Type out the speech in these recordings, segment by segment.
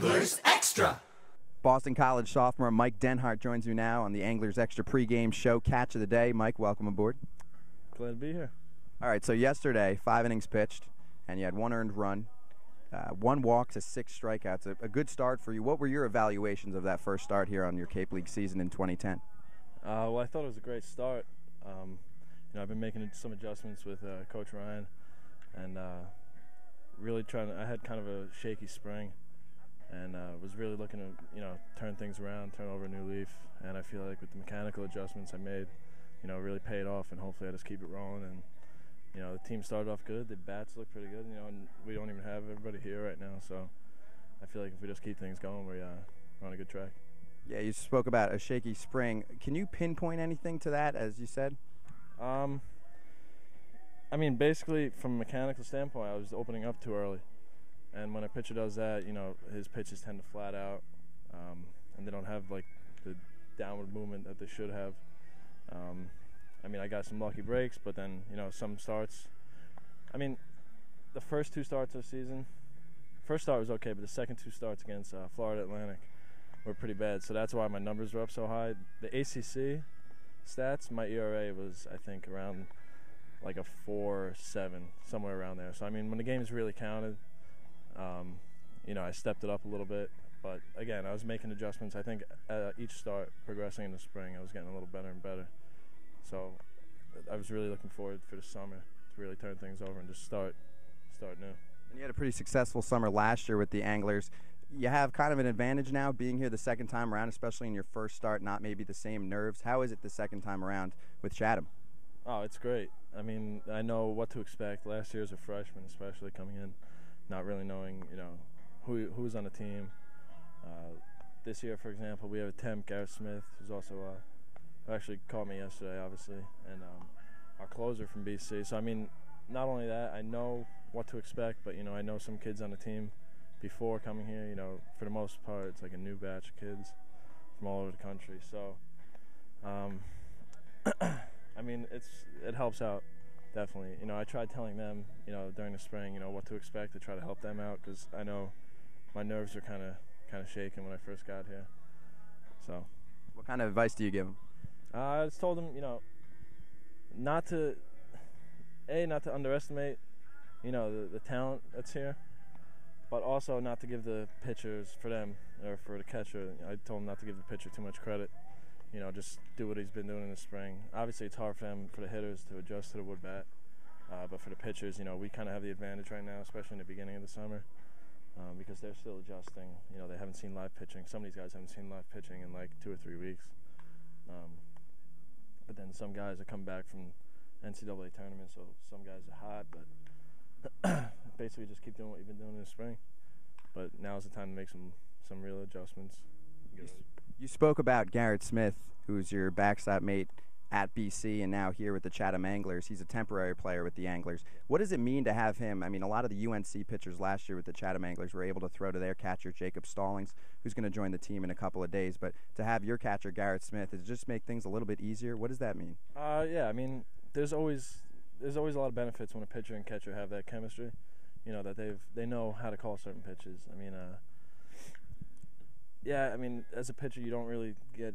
Anglers Extra. Boston College sophomore Mike Dennhardt joins you now on the Anglers Extra pregame show. Catch of the day. Mike, welcome aboard. Glad to be here. All right, so yesterday, 5 innings pitched, and you had 1 earned run, 1 walk to 6 strikeouts. A good start for you. What were your evaluations of that first start here on your Cape League season in 2010? Well, I thought it was a great start. I've been making some adjustments with Coach Ryan, and really I had kind of a shaky spring, and was really looking to, turn things around, turn over a new leaf. And I feel like with the mechanical adjustments I made, really paid off, and hopefully I just keep it rolling. And the team started off good. The bats look pretty good, and we don't even have everybody here right now. So I feel like if we just keep things going, we're on a good track. Yeah, you spoke about a shaky spring. Can you pinpoint anything to that, as you said? Basically, from a mechanical standpoint, I was opening up too early. And when a pitcher does that, his pitches tend to flat out, and they don't have, like, the downward movement that they should have. I got some lucky breaks, but then, some starts. The first 2 starts of the season, first start was okay, but the second 2 starts against Florida Atlantic were pretty bad. So that's why my numbers were up so high. The ACC stats, my ERA was, I think, around like a 4.7, somewhere around there. So, when the games really counted, I stepped it up a little bit. But, again, I was making adjustments. I think each start progressing in the spring, I was getting a little better and better. So I was really looking forward for the summer to really turn things over and just start new. And you had a pretty successful summer last year with the Anglers. You have kind of an advantage now being here the second time around, especially in your first start, not maybe the same nerves. How is it the second time around with Chatham? Oh, it's great. I know what to expect. Last year as a freshman, especially coming in, not really knowing, who's on the team. This year, for example, we have a temp, Garrett Smith, who's also who actually called me yesterday, obviously, and our closer from BC. So, not only that, I know what to expect, but, I know some kids on the team before coming here. For the most part, it's like a new batch of kids from all over the country. So, it helps out, definitely. I tried telling them, during the spring, what to expect to try to help them out, because I know my nerves are kind of shaking when I first got here. So, what kind of advice do you give them? I just told them, not to underestimate, the talent that's here, but also not to give the pitchers, for them, or for the catcher, I told them not to give the pitcher too much credit. Just do what he's been doing in the spring. Obviously, it's hard for the hitters to adjust to the wood bat, but for the pitchers, we kind of have the advantage right now, especially in the beginning of the summer, because they're still adjusting. They haven't seen live pitching. Some of these guys haven't seen live pitching in like 2 or 3 weeks. But then some guys are coming back from NCAA tournaments, so some guys are hot, but basically just keep doing what you've been doing in the spring. But now's the time to make some real adjustments. You spoke about Garrett Smith, who's your backstop mate at BC and now here with the Chatham Anglers. He's a temporary player with the Anglers. What does it mean to have him? A lot of the UNC pitchers last year with the Chatham Anglers were able to throw to their catcher, Jacob Stallings, who's going to join the team in a couple of days. But to have your catcher, Garrett Smith, does it just make things a little bit easier? What does that mean? Yeah, there's always a lot of benefits when a pitcher and catcher have that chemistry. That they know how to call certain pitches. As a pitcher, you don't really get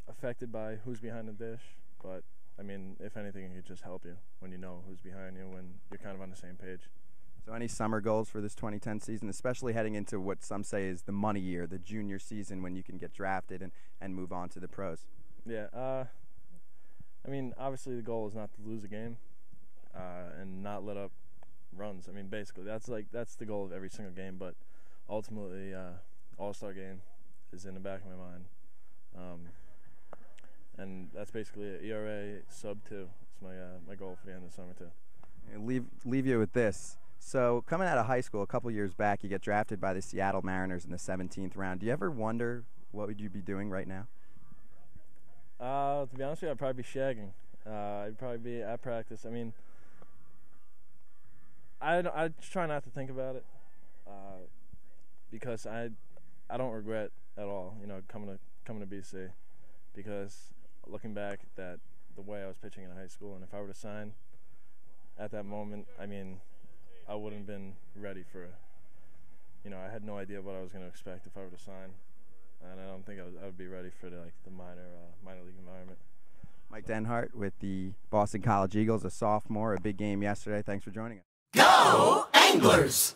affected by who's behind the dish, but if anything, it could just help you when you know who's behind you, when you're kind of on the same page. So any summer goals for this 2010 season, especially heading into what some say is the money year, the junior season, when you can get drafted and move on to the pros? Yeah, obviously the goal is not to lose a game and not let up runs. Basically that's the goal of every single game, but ultimately All-Star game is in the back of my mind. And that's basically it. ERA sub 2. It's my goal for the end of the summer too. And leave you with this. So coming out of high school a couple years back, you get drafted by the Seattle Mariners in the 17th round. Do you ever wonder what would you be doing right now? To be honest with you, I'd probably be shagging. I'd probably be at practice. I try not to think about it because I don't regret at all, coming to BC, because looking back at the way I was pitching in high school, and if I were to sign at that moment, I wouldn't have been ready for I had no idea what I was going to expect if I were to sign, and I don't think I would be ready for the minor league environment. Mike Dennhardt with the Boston College Eagles, a sophomore, a big game yesterday. Thanks for joining us. Go Anglers!